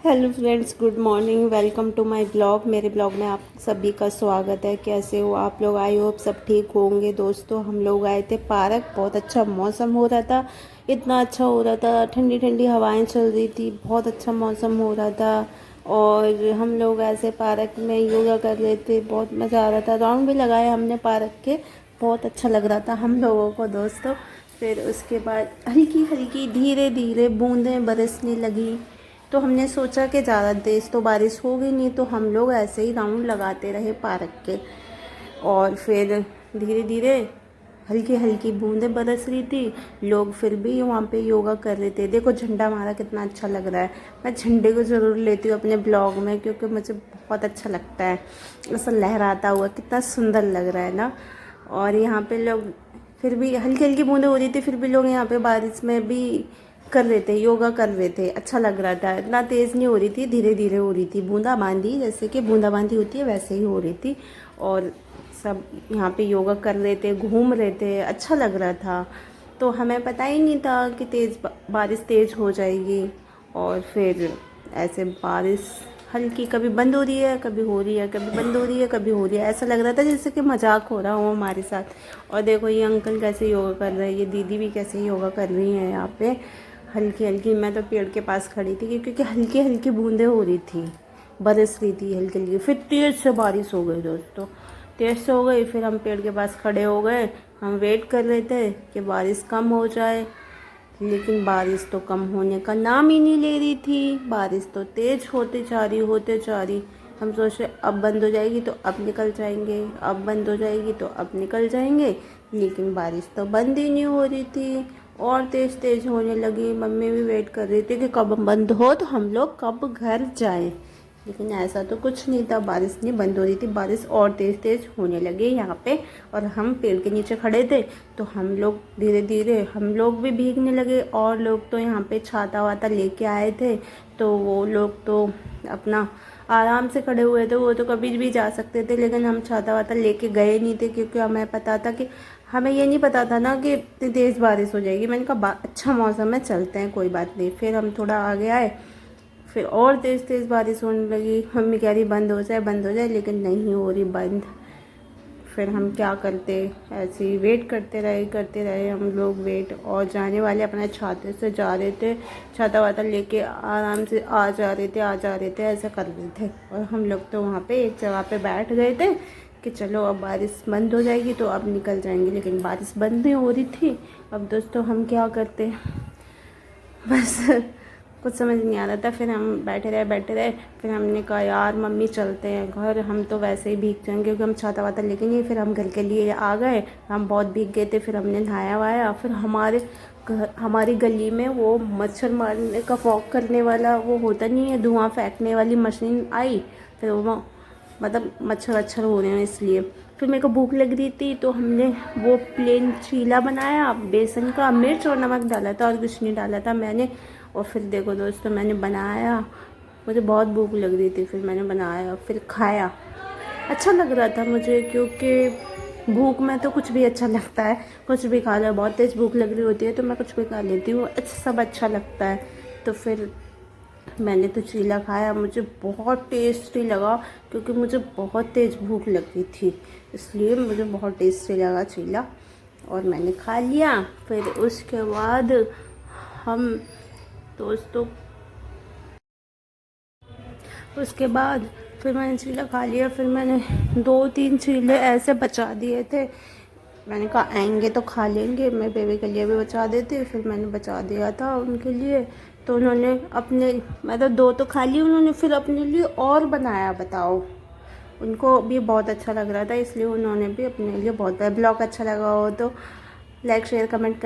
Hello friends, good morning. Welcome to my blog. मेरे blog में आप सभी का स्वागत है। कैसे हो आप लोग? आई होप सब ठीक होंगे। दोस्तों, हम लोग आए थे पार्क। बहुत अच्छा मौसम हो रहा था, इतना अच्छा हो रहा था, ठंडी ठंडी हवाएं चल रही थी, बहुत अच्छा मौसम हो रहा था। और हम लोग ऐसे पार्क में योगा कर रहे थे, बहुत मज़ा आ रहा था। राउंड भी लगाए हमने पार्क के, बहुत अच्छा लग रहा था हम लोगों को दोस्तों। फिर उसके बाद हल्की हल्की धीरे धीरे बूंदें बरसने लगी, तो हमने सोचा कि ज़्यादा तेज़ तो बारिश होगी नहीं, तो हम लोग ऐसे ही राउंड लगाते रहे पार्क के। और फिर धीरे धीरे हल्की हल्की बूंदें बरस रही थी। लोग फिर भी वहाँ पे योगा कर रहे थे। देखो झंडा हमारा कितना अच्छा लग रहा है। मैं झंडे को ज़रूर लेती हूँ अपने ब्लॉग में, क्योंकि मुझे बहुत अच्छा लगता है। ऐसा लहराता हुआ कितना सुंदर लग रहा है ना। और यहाँ पे लोग फिर भी हल्की हल्की बूंदें हो रही थी, फिर भी लोग यहाँ पे बारिश में भी कर रहे थे, योगा कर रहे थे। अच्छा लग रहा था, इतना तेज़ नहीं हो रही थी, धीरे धीरे हो रही थी। बूंदाबांदी, जैसे कि बूंदाबांदी होती है वैसे ही हो रही थी। और सब यहाँ पे योगा कर रहे थे, घूम रहे थे, अच्छा लग रहा था। तो हमें पता ही नहीं था कि बारिश तेज़ हो जाएगी। और फिर ऐसे बारिश हल्की कभी बंद हो रही है, कभी हो रही है, कभी बंद हो रही है, कभी हो रही है। ऐसा लग रहा था जैसे कि मजाक हो रहा हो हमारे साथ। और देखो ये अंकल कैसे योगा कर रहे हैं, ये दीदी भी कैसे योगा कर रही हैं यहाँ पे हल्की हल्की। मैं तो पेड़ के पास खड़ी थी, क्योंकि हल्की हल्की बूंदें हो रही थी, बरस रही थी हल्की हल्की। फिर तेज़ से बारिश हो गई दोस्तों, तेज़ से हो गई। फिर हम पेड़ के पास खड़े हो गए। हम वेट कर रहे थे कि बारिश कम हो जाए, लेकिन बारिश तो कम होने का नाम ही नहीं ले रही थी। बारिश तो तेज़ होते जा रही, होते जा रही। हम सोच रहे अब बंद हो जाएगी तो अब निकल जाएंगे, अब बंद हो जाएगी तो अब निकल जाएंगे, लेकिन बारिश तो बंद ही नहीं हो रही थी और तेज़ तेज़ होने लगी। मम्मी भी वेट कर रही थी कि कब बंद हो, तो हम लोग कब घर जाएं। लेकिन ऐसा तो कुछ नहीं था, बारिश नहीं बंद हो रही थी, बारिश और तेज़ तेज़ होने लगी यहाँ पे। और हम पेड़ के नीचे खड़े थे, तो हम लोग धीरे धीरे हम लोग भी भीगने लगे। और लोग तो यहाँ पे छाता वाता लेके आए थे, तो वो लोग तो अपना आराम से खड़े हुए थे, वो तो कभी भी जा सकते थे। लेकिन हम छाता वाता लेके गए नहीं थे, क्योंकि हमें पता था कि हमें ये नहीं पता था ना कि इतनी तेज़ बारिश हो जाएगी। मैंने कहा अच्छा मौसम है, चलते हैं, कोई बात नहीं। फिर हम थोड़ा आगे आए, फिर और तेज़ तेज़ बारिश होने लगी। मम्मी कह रही बंद हो जाए, बंद हो जाए, लेकिन नहीं हो रही बंद। फिर हम क्या करते, ऐसे ही वेट करते रहे हम लोग वेट। और जाने वाले अपने छाते से जा रहे थे, छाता वाता लेके आराम से आ जा रहे थे, ऐसा कर रहे थे। और हम लोग तो वहाँ पे एक जगह पे बैठ गए थे कि चलो अब बारिश बंद हो जाएगी तो अब निकल जाएंगे, लेकिन बारिश बंद नहीं हो रही थी। अब दोस्तों हम क्या करते, बस कुछ समझ नहीं आ रहा था। फिर हम बैठे रहे। फिर हमने कहा यार मम्मी चलते हैं घर, हम तो वैसे ही भीग जाएंगे, क्योंकि हम छाता वाता लेके नहीं। फिर हम घर के लिए आ गए, हम बहुत भीग गए थे। फिर हमने नहाया वाया। फिर हमारी गली में वो मच्छर मारने का फॉग करने वाला वो होता नहीं है, धुआं फेंकने वाली मशीन आई। फिर वो मतलब मच्छर वच्छर हो रहे हैं इसलिए। फिर मेरे को भूख लग रही थी, तो हमने वो प्लेन चीला बनाया बेसन का, मिर्च और नमक डाला था और कुछ नहीं डाला था मैंने। और फिर देखो दोस्तों मैंने बनाया, मुझे बहुत भूख लग रही थी, फिर मैंने बनाया, फिर खाया। अच्छा लग रहा था मुझे, क्योंकि भूख में तो कुछ भी अच्छा लगता है, कुछ भी खा लो। बहुत तेज़ भूख लग रही होती है तो मैं कुछ भी खा लेती हूँ, सब अच्छा लगता है। तो फिर मैंने तो चीला खाया, मुझे बहुत टेस्टी लगा, क्योंकि मुझे बहुत तेज़ भूख लगी थी, इसलिए मुझे बहुत टेस्टी लगा चीला और मैंने खा लिया। फिर उसके बाद हम दोस्तों उसके बाद फिर मैंने चीला खा लिया। फिर मैंने 2-3 चीले ऐसे बचा दिए थे, मैंने कहा आएंगे तो खा लेंगे, मैं बेबी के लिए भी बचा देती। फिर मैंने बचा दिया था उनके लिए, तो उन्होंने अपने मतलब 2 तो खा लिए उन्होंने, फिर अपने लिए और बनाया। बताओ, उनको भी बहुत अच्छा लग रहा था, इसलिए उन्होंने भी अपने लिए बहुत। ब्लॉग अच्छा लगा हो तो लाइक शेयर कमेंट कर